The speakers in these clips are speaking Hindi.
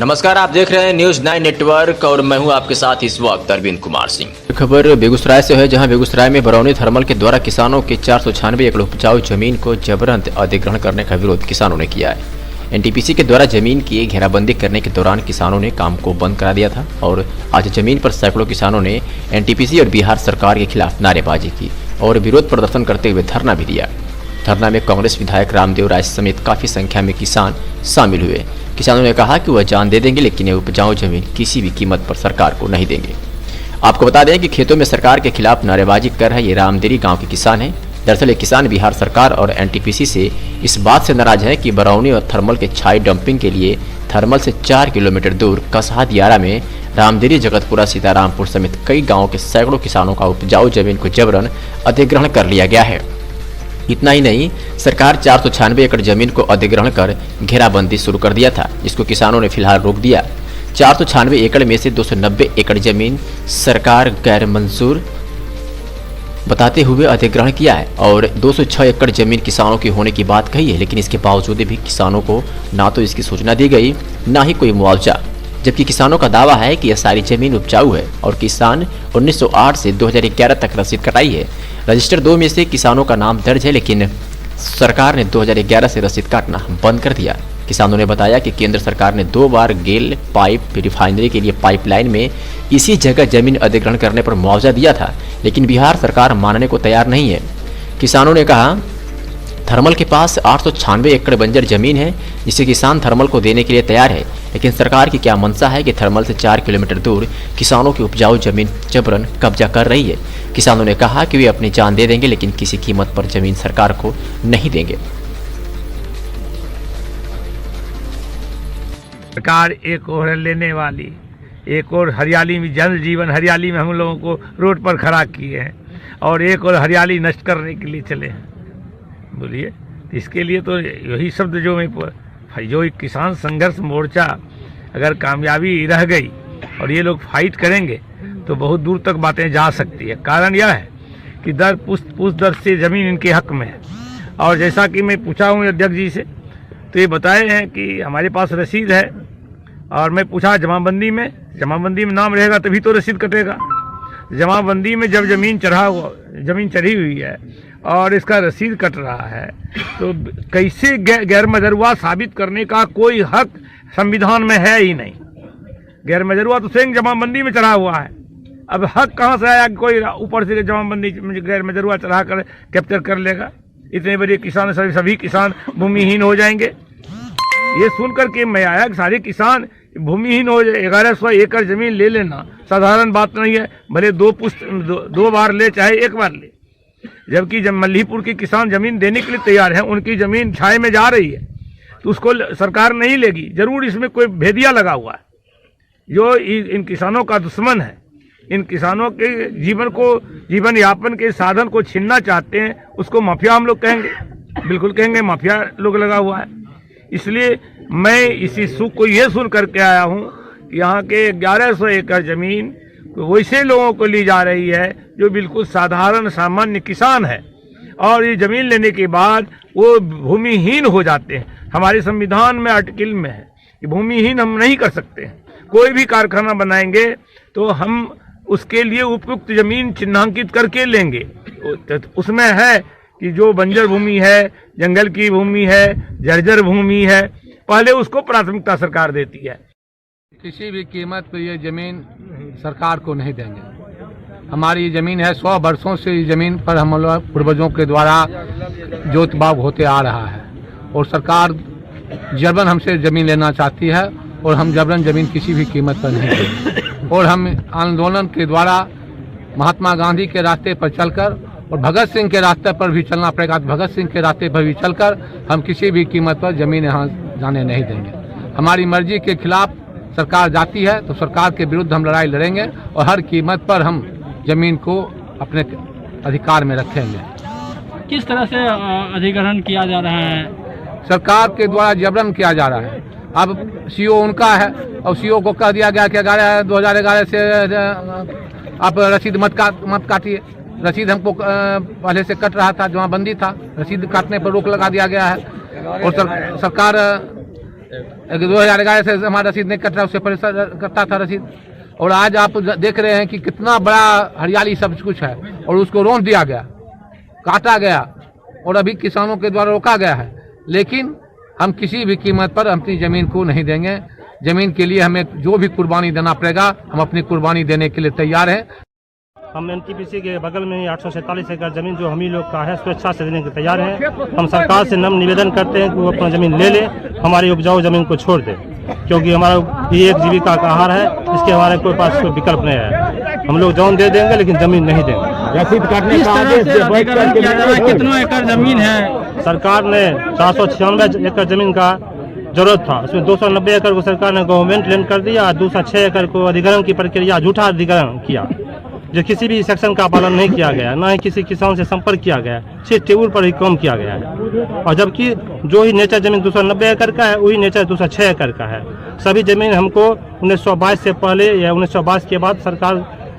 नमस्कार, आप देख रहे हैं न्यूज 9 नेटवर्क और मैं हूं आपके साथ इस वक्त अरविंद कुमार सिंह। खबर बेगूसराय से है, जहां बेगूसराय में बरौनी थर्मल के द्वारा किसानों के 496 एकड़ उपजाऊ जमीन को जबरन अधिग्रहण करने का विरोध किसानों ने किया है। एनटीपीसी के द्वारा जमीन की घेराबंदी करने के दौरान किसानों ने काम को बंद करा दिया था और आज जमीन पर सैकड़ों किसानों ने एनटीपीसी और बिहार सरकार के खिलाफ नारेबाजी की और विरोध प्रदर्शन करते हुए धरना भी दिया। धरना में कांग्रेस विधायक रामदेव राय समेत काफी संख्या में किसान शामिल हुए। किसानों ने कहा कि वह जान दे देंगे, लेकिन ये उपजाऊ जमीन किसी भी कीमत पर सरकार को नहीं देंगे। आपको बता दें कि खेतों में सरकार के खिलाफ नारेबाजी कर रहे ये रामदेरी गांव के किसान हैं। दरअसल ये किसान बिहार सरकार और एनटीपीसी से इस बात से नाराज हैं कि बरौनी और थर्मल के छाई डंपिंग के लिए थर्मल से 4 किलोमीटर दूर कसहा दियारा में रामदेरी, जगतपुरा, सीतारामपुर समेत कई गाँव के सैकड़ों किसानों का उपजाऊ जमीन को जबरन अधिग्रहण कर लिया गया है। इतना ही नहीं, सरकार 496 एकड़ जमीन को अधिग्रहण कर घेराबंदी शुरू कर दिया था, जिसको किसानों ने फिलहाल रोक दिया। 496 एकड़ में से 290 एकड़ जमीन सरकार गैर मंजूर बताते हुए अधिग्रहण किया है और 206 एकड़ जमीन किसानों की होने की बात कही है, लेकिन इसके बावजूद भी किसानों को ना तो इसकी सूचना दी गई, ना ही कोई मुआवजा। जबकि किसानों का दावा है कि यह सारी जमीन उपजाऊ है और किसान 1908 से 2011 तक रसीद कटाई है। रजिस्टर 2 में से किसानों का नाम दर्ज है, लेकिन सरकार ने 2011 से रसीद काटना बंद कर दिया। किसानों ने बताया कि केंद्र सरकार ने 2 बार गेल पाइप रिफाइनरी के लिए पाइपलाइन में इसी जगह जमीन अधिग्रहण करने पर मुआवजा दिया था, लेकिन बिहार सरकार मानने को तैयार नहीं है। किसानों ने कहा, थर्मल के पास 896 एकड़ बंजर जमीन है, जिसे किसान थर्मल को देने के लिए तैयार है, लेकिन सरकार की क्या मंशा है कि थर्मल से 4 किलोमीटर दूर किसानों की उपजाऊ जमीन जबरन कब्जा कर रही है। किसानों ने कहा कि वे अपनी जान दे देंगे, लेकिन किसी कीमत पर जमीन सरकार को नहीं देंगे। सरकार एक ओर लेने वाली, एक और हरियाली में, जल जीवन हरियाली में हम लोगों को रोड पर खड़ा किए हैं और एक और हरियाली नष्ट करने के लिए चले हैं। बोलिए, इसके लिए तो यही शब्द जो किसान संघर्ष मोर्चा अगर कामयाबी रह गई और ये लोग फाइट करेंगे तो बहुत दूर तक बातें जा सकती है। कारण यह है कि दर पुस्त दर से ज़मीन इनके हक में है और जैसा कि मैं पूछा हूँ अध्यक्ष जी से, तो ये बताए हैं कि हमारे पास रसीद है और मैं पूछा जमाबंदी में नाम रहेगा तभी तो रसीद कटेगा। जमाबंदी में जब ज़मीन चढ़ी हुई है और इसका रसीद कट रहा है तो कैसे गैर मजरूआ साबित करने का कोई हक संविधान में है ही नहीं। गैर मजरूआ तो स्वयं जमाबंदी में चढ़ा हुआ है, अब हक कहाँ से आया कि कोई ऊपर से जमाबंदी में गैर मजरूआ चढ़ा कर कैप्चर कर लेगा। इतने बड़े किसान सभी किसान भूमिहीन हो जाएंगे। ये सुनकर के मैं आया कि सारे किसान भूमिहीन हो जाए। 1100 एकड़ जमीन ले लेना साधारण बात नहीं है, भले 2 बार ले चाहे 1 बार ले। जबकि जब मल्लीपुर के किसान जमीन देने के लिए तैयार हैं, उनकी जमीन छाए में जा रही है तो उसको सरकार नहीं लेगी। जरूर इसमें कोई भेदिया लगा हुआ है जो इन किसानों का दुश्मन है। इन किसानों के जीवन यापन के साधन को छीनना चाहते हैं, उसको माफिया हम लोग कहेंगे, बिल्कुल कहेंगे, माफिया लोग लगा हुआ है। इसलिए मैं इसी सुख को ये सुन करके आया हूँ कि यहाँ के 1100 एकड़ जमीन वैसे लोगों को ली जा रही है जो बिल्कुल साधारण सामान्य किसान है और ये जमीन लेने के बाद वो भूमिहीन हो जाते हैं। हमारे संविधान में आर्टिकल में है कि भूमिहीन हम नहीं कर सकते हैं। कोई भी कारखाना बनाएंगे तो हम उसके लिए उपयुक्त जमीन चिन्हांकित करके लेंगे। उसमें है कि जो बंजर भूमि है, जंगल की भूमि है, जर्जर भूमि है, पहले उसको प्राथमिकता सरकार देती है। किसी भी कीमत पर ये ज़मीन सरकार को नहीं देंगे। हमारी ये ज़मीन है, 100 वर्षों से इस ज़मीन पर हम लोग पूर्वजों के द्वारा जोतबाग होते आ रहा है और सरकार जबरन हमसे ज़मीन लेना चाहती है और हम जबरन ज़मीन किसी भी कीमत पर नहीं देंगे। और हम आंदोलन के द्वारा महात्मा गांधी के रास्ते पर चलकर और भगत सिंह के रास्ते पर भी चलना पड़ेगा। भगत सिंह के रास्ते पर भी चलकर हम किसी भी कीमत पर ज़मीन यहाँ जाने नहीं देंगे। हमारी मर्जी के खिलाफ सरकार जाती है तो सरकार के विरुद्ध हम लड़ाई लड़ेंगे और हर कीमत पर हम जमीन को अपने अधिकार में रखेंगे। किस तरह से अधिग्रहण किया जा रहा है? सरकार के द्वारा जबरन किया जा रहा है। अब सीओ उनका है और सीओ को कह दिया गया कि 2011 से आप रसीद मत काटिए। रसीद हमको पहले से कट रहा था, जमाबंदी था, रसीद काटने पर रोक लगा दिया गया है और सरकार अगर 2011 से हमारा रसीद नहीं कट रहा, उससे परेशान करता था रसीद। और आज आप देख रहे हैं कि कितना बड़ा हरियाली सब कुछ है और उसको रोक दिया गया, काटा गया और अभी किसानों के द्वारा रोका गया है। लेकिन हम किसी भी कीमत पर अपनी ज़मीन को नहीं देंगे। ज़मीन के लिए हमें जो भी कुर्बानी देना पड़ेगा, हम अपनी कुर्बानी देने के लिए तैयार हैं। हम एनटीपीसी के बगल में ही 847 एकड़ जमीन जो हम ही लोग का है स्वेच्छा से देने के तैयार हैं। हम सरकार से नम्र निवेदन करते हैं कि वो अपना जमीन ले ले, हमारी उपजाऊ जमीन को छोड़ दे, क्योंकि हमारा ये एक जीविका का आहार है, इसके हमारे कोई पास कोई विकल्प नहीं है। हम लोग जौन दे देंगे लेकिन जमीन नहीं देंगे। किस तरह से अधिग्रहण किया जा रहा है? कितना एकड़ जमीन है? सरकार ने 496 एकड़ जमीन का जरूरत था, उसमें 290 एकड़ को सरकार ने गवर्नमेंट लैंड कर दिया, 206 एकड़ को अधिग्रहण की प्रक्रिया झूठा अधिग्रहण किया, जो किसी भी सेक्शन का पालन नहीं किया गया, न ही किसी किसान से संपर्क किया गया, सिर्फ टेबल पर ही काम किया गया है। और जबकि जो ही नेचर जमीन 290 एकड़ का है वही नेचर 206 एकड़ का है। सभी जमीन हमको 1922 से पहले या 1922 के बाद सरकार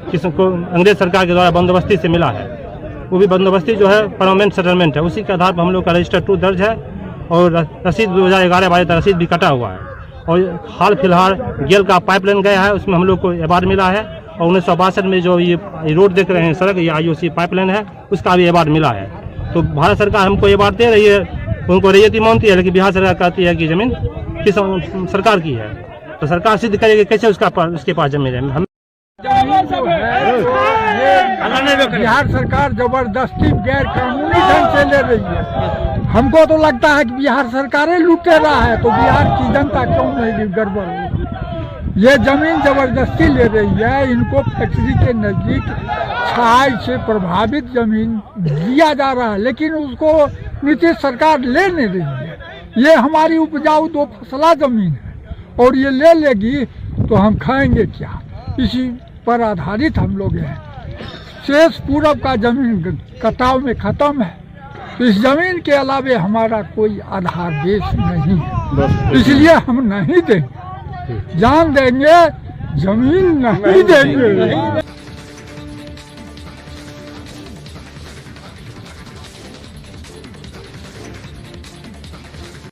को अंग्रेज सरकार के द्वारा बंदोबस्ती से मिला है। वो भी बंदोबस्ती जो है परमानेंट सेटलमेंट है, उसी के आधार पर हम लोग का रजिस्टर 2 दर्ज है और रसीद 2011-12 तक रसीद भी कटा हुआ है। और हाल फिलहाल गेल का पाइपलाइन गया है, उसमें हम लोग को अवार्ड मिला है। और 1962 में जो ये रोड देख रहे हैं सड़क, ये IOC पाइपलाइन है, उसका भी अवार्ड मिला है। तो भारत सरकार हमको अवार्ड दे रही है, उनको रैयती मानती है, लेकिन बिहार सरकार कहती है कि जमीन किस सरकार की है। तो सरकार सिद्ध करेगी कैसे उसके पास जमीन है। हम बिहार सरकार जबरदस्ती गैर कानूनी ढंग से ले रही है। हमको तो लगता है कि बिहार सरकार लूटे रहा है, तो बिहार की जनता क्यों नहीं गड़बड़ होगी। ये जमीन जबरदस्ती ले रही है, इनको फैक्ट्री के नजदीक छाई से प्रभावित जमीन दिया जा रहा है, लेकिन उसको नीतीश सरकार ले नहीं रही है। ये हमारी उपजाऊ 2 फसला जमीन है और ये ले लेगी तो हम खाएंगे क्या, इसी पर आधारित हम लोग हैं। शेष पूरब का जमीन कटाव में खत्म है, इस जमीन के अलावे हमारा कोई आधार देश नहीं है, इसलिए हम नहीं देंगे, जान देंगे, जमीन नहीं देंगे।